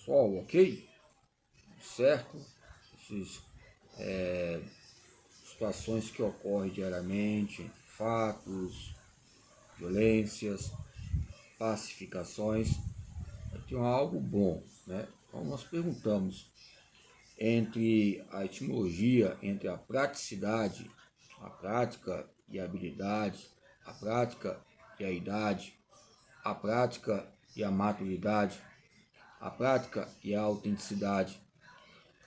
sol, ok? Certo? Essas situações que ocorrem diariamente, fatos, violências, pacificações, tem algo bom, né? Então nós perguntamos entre a etimologia, entre a praticidade, a prática e a habilidade, a prática e a idade, a prática e a maturidade, a prática e a autenticidade,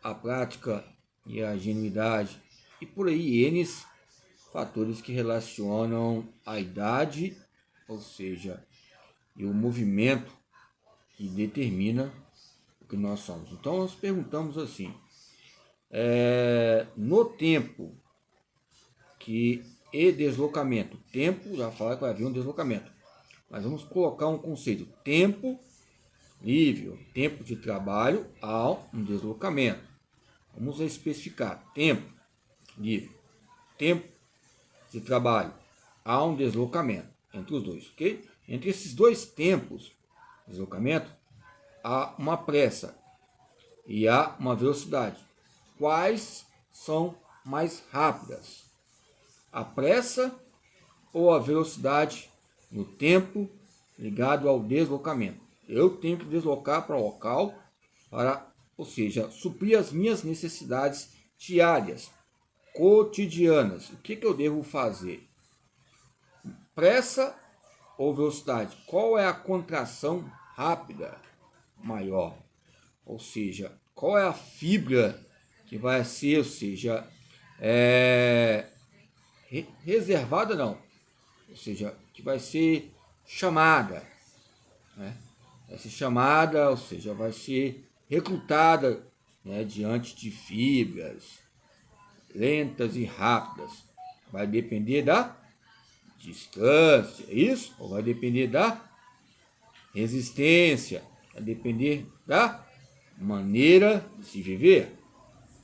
a prática e a genuidade, e por aí N fatores que relacionam a idade, ou seja, e o movimento que determina o que nós somos. Então nós perguntamos assim, no tempo e deslocamento, tempo já fala que vai haver um deslocamento, mas vamos colocar um conceito, tempo livre, tempo de trabalho há um deslocamento. Vamos especificar, tempo livre, tempo de trabalho, há um deslocamento entre os dois, ok? Entre esses dois tempos, deslocamento, há uma pressa e há uma velocidade. Quais são mais rápidas? A pressa ou a velocidade no tempo ligado ao deslocamento? Eu tenho que deslocar para o local, ou seja, suprir as minhas necessidades diárias, cotidianas. O que eu devo fazer? Pressa ou velocidade? Qual é a contração rápida maior? Ou seja, qual é a fibra que vai ser, ou seja, reservada não, ou seja, que vai ser chamada, né? Vai ser chamada, ou seja, vai ser recrutada, né, diante de fibras lentas e rápidas. Vai depender da distância, isso? Ou vai depender da resistência? Vai depender da maneira de se viver?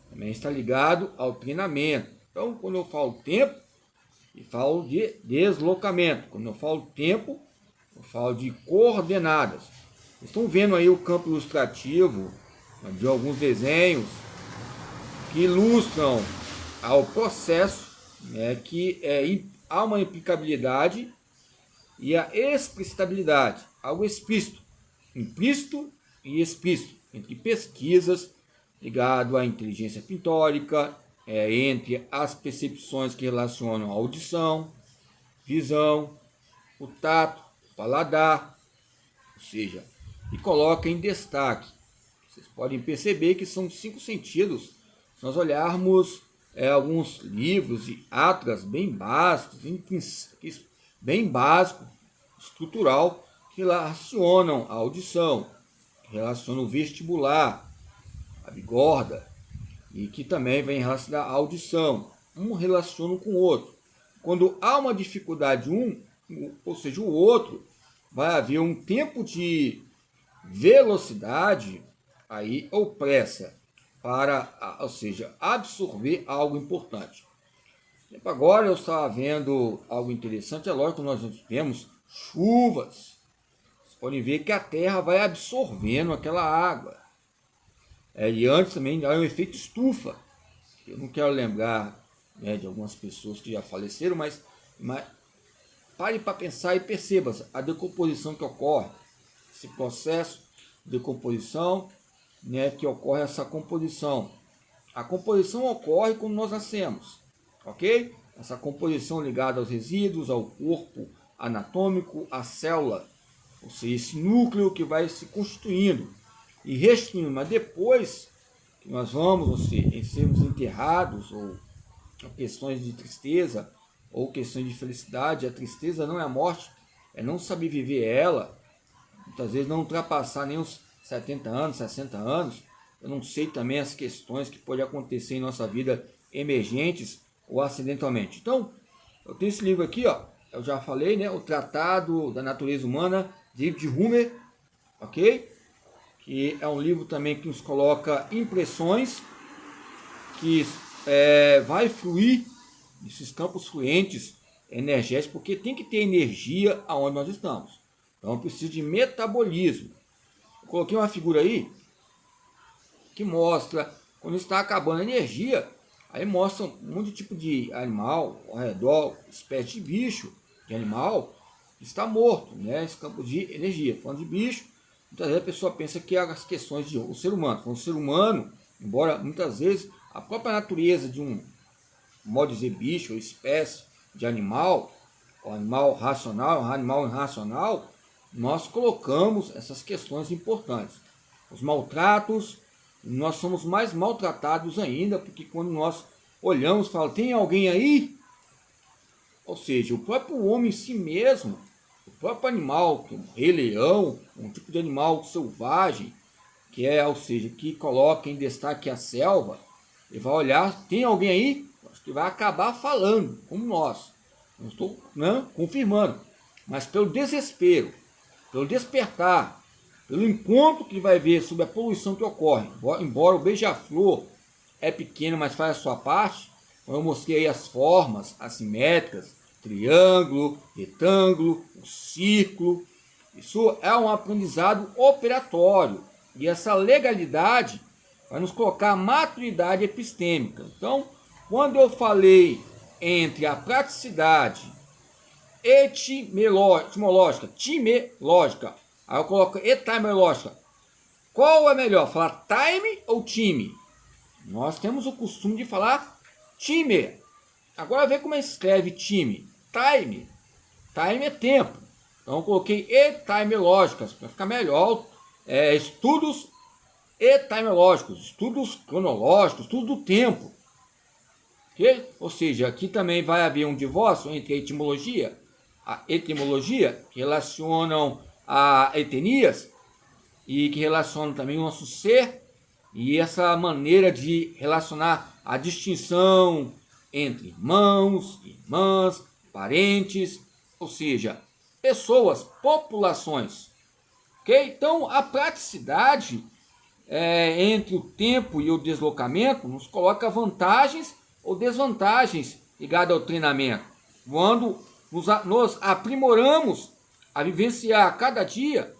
Também está ligado ao treinamento. Então, quando eu falo tempo, eu falo de deslocamento. Quando eu falo tempo, eu falo de coordenadas. Vocês estão vendo aí o campo ilustrativo de alguns desenhos que ilustram ao processo, né, que há uma implicabilidade e a explicitabilidade, algo explícito, implícito e explícito, entre pesquisas ligado à inteligência pintórica, entre as percepções que relacionam a audição, visão, o tato, o paladar, ou seja, e coloca em destaque. Vocês podem perceber que são 5 sentidos. Se nós olharmos alguns livros e atlas bem básicos, estrutural, que relacionam a audição, que relacionam o vestibular, a bigorda, e que também vem relacionar a audição. Um relaciona com o outro. Quando há uma dificuldade ou seja, o outro, vai haver um tempo de velocidade aí ou pressa para, ou seja, absorver algo importante. Agora eu estava vendo algo interessante, é lógico que nós temos chuvas. Vocês podem ver que a terra vai absorvendo aquela água. E antes também há um efeito estufa. Eu não quero lembrar, né, de algumas pessoas que já faleceram, mas pare para pensar e perceba a decomposição que ocorre, esse processo de decomposição, né, que ocorre essa composição. A composição ocorre quando nós nascemos, ok? Essa composição ligada aos resíduos, ao corpo anatômico, à célula, ou seja, esse núcleo que vai se constituindo e restituindo, mas depois que nós vamos, ou seja, em sermos enterrados, ou questões de tristeza, ou questões de felicidade, a tristeza não é a morte, é não saber viver ela, muitas vezes não ultrapassar nem os 70 anos, 60 anos, eu não sei também as questões que podem acontecer em nossa vida emergentes ou acidentalmente. Então, eu tenho esse livro aqui, ó, eu já falei, né, o Tratado da Natureza Humana, de David Hume, ok? Que é um livro também que nos coloca impressões que vai fluir esses campos fluentes energéticos, porque tem que ter energia aonde nós estamos. Então, precisa de metabolismo. Eu coloquei uma figura aí, que mostra quando está acabando a energia. Aí mostra um monte de tipo de animal ao redor, espécie de bicho, de animal, que está morto, né? Esse campo de energia. Falando de bicho, muitas vezes a pessoa pensa que é as questões de o ser humano. Falando do ser humano, embora muitas vezes a própria natureza de um, modo de dizer, bicho ou espécie de animal, o animal racional, o animal irracional, nós colocamos essas questões importantes. Os maltratos, nós somos mais maltratados ainda, porque quando nós olhamos e falamos, tem alguém aí? Ou seja, o próprio homem em si mesmo, o próprio animal, que é um rei leão, um tipo de animal selvagem, que é, ou seja, que coloca em destaque a selva, ele vai olhar, tem alguém aí? Acho que vai acabar falando, como nós. Não estou confirmando, mas pelo desespero, pelo despertar, pelo encontro que vai ver sobre a poluição que ocorre. Embora o beija-flor é pequeno, mas faz a sua parte, eu mostrei aí as formas assimétricas, triângulo, retângulo, um círculo. Isso é um aprendizado operatório. E essa legalidade vai nos colocar a maturidade epistêmica. Então, quando eu falei entre a praticidade etimológica, timelógica, aí eu coloco etimológica, qual é melhor, falar time ou time? Nós temos o costume de falar time. Agora vê como escreve time. Time. Time é tempo. Então eu coloquei etimológicas para ficar melhor. Estudos etimológicos, estudos cronológicos, tudo do tempo. Okay? Ou seja, aqui também vai haver um divórcio entre a etimologia, que relacionam a etnias e que relacionam também o nosso ser, e essa maneira de relacionar a distinção entre irmãos, irmãs, parentes, ou seja, pessoas, populações. Okay? Então, a praticidade entre o tempo e o deslocamento nos coloca vantagens ou desvantagens ligadas ao treinamento. Quando nos aprimoramos a vivenciar cada dia,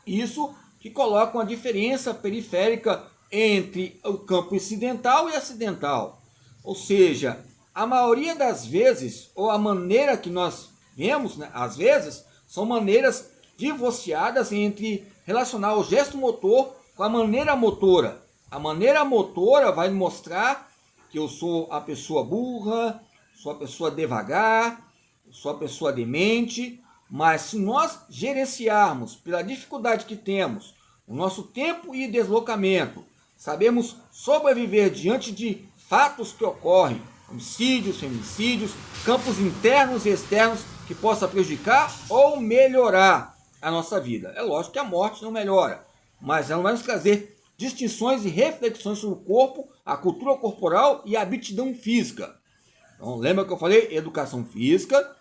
isso que coloca uma diferença periférica entre o campo incidental e acidental. Ou seja, a maioria das vezes, ou a maneira que nós vemos, né, às vezes, são maneiras divorciadas entre relacionar o gesto motor com a maneira motora. A maneira motora vai mostrar que eu sou a pessoa burra, sou a pessoa devagar, sou a pessoa demente, mas se nós gerenciarmos pela dificuldade que temos o nosso tempo e deslocamento, sabemos sobreviver diante de fatos que ocorrem, homicídios, feminicídios, campos internos e externos que possa prejudicar ou melhorar a nossa vida. É lógico que a morte não melhora, mas ela vai nos trazer distinções e reflexões sobre o corpo, a cultura corporal e a aptidão física. Então, lembra que eu falei? Educação física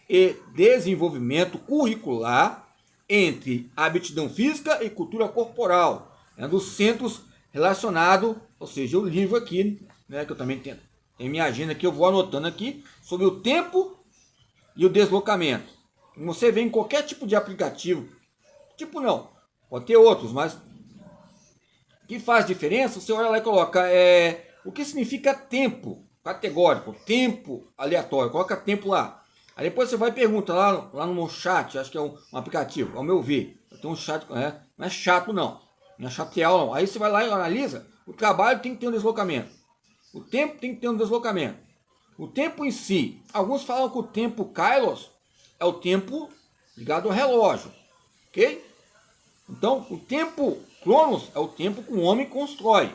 e desenvolvimento curricular entre aptidão física e cultura corporal. É um dos centros relacionados, ou seja, o livro aqui, né, que eu também tenho em minha agenda que eu vou anotando aqui, sobre o tempo e o deslocamento. Você vê em qualquer tipo de aplicativo, tipo não, pode ter outros, mas que faz diferença, você olha lá e coloca o que significa tempo categórico, tempo aleatório, coloca tempo lá. Aí depois você vai e pergunta lá no meu chat, acho que é um aplicativo, ao meu ver, eu tenho um chat, não é chato não é chatear não. Aí você vai lá e analisa, o trabalho tem que ter um deslocamento, o tempo tem que ter um deslocamento, o tempo em si, alguns falam que o tempo Kairos é o tempo ligado ao relógio, ok? Então, o tempo Cronos é o tempo que o homem constrói.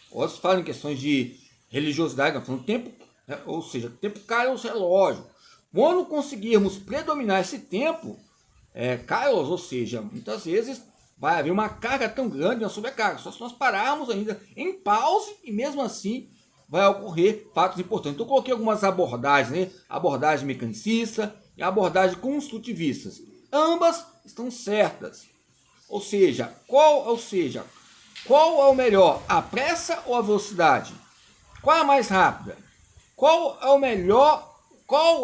Outros falam em questões de religiosidade, falando tempo, né? Ou seja, tempo Kairos relógio. Quando conseguirmos predominar esse tempo, Kairos, ou seja, muitas vezes vai haver uma carga tão grande, uma sobrecarga. Só se nós pararmos ainda em pause e mesmo assim vai ocorrer fatos importantes. Então, eu coloquei algumas abordagens, né? Abordagem mecanicista e abordagem construtivista. Ambas estão certas. Ou seja, qual é o melhor, a pressa ou a velocidade? Qual é a mais rápida? Qual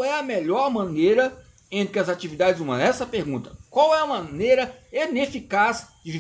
é a melhor maneira entre as atividades humanas? Essa pergunta. Qual é a maneira ineficaz de viver?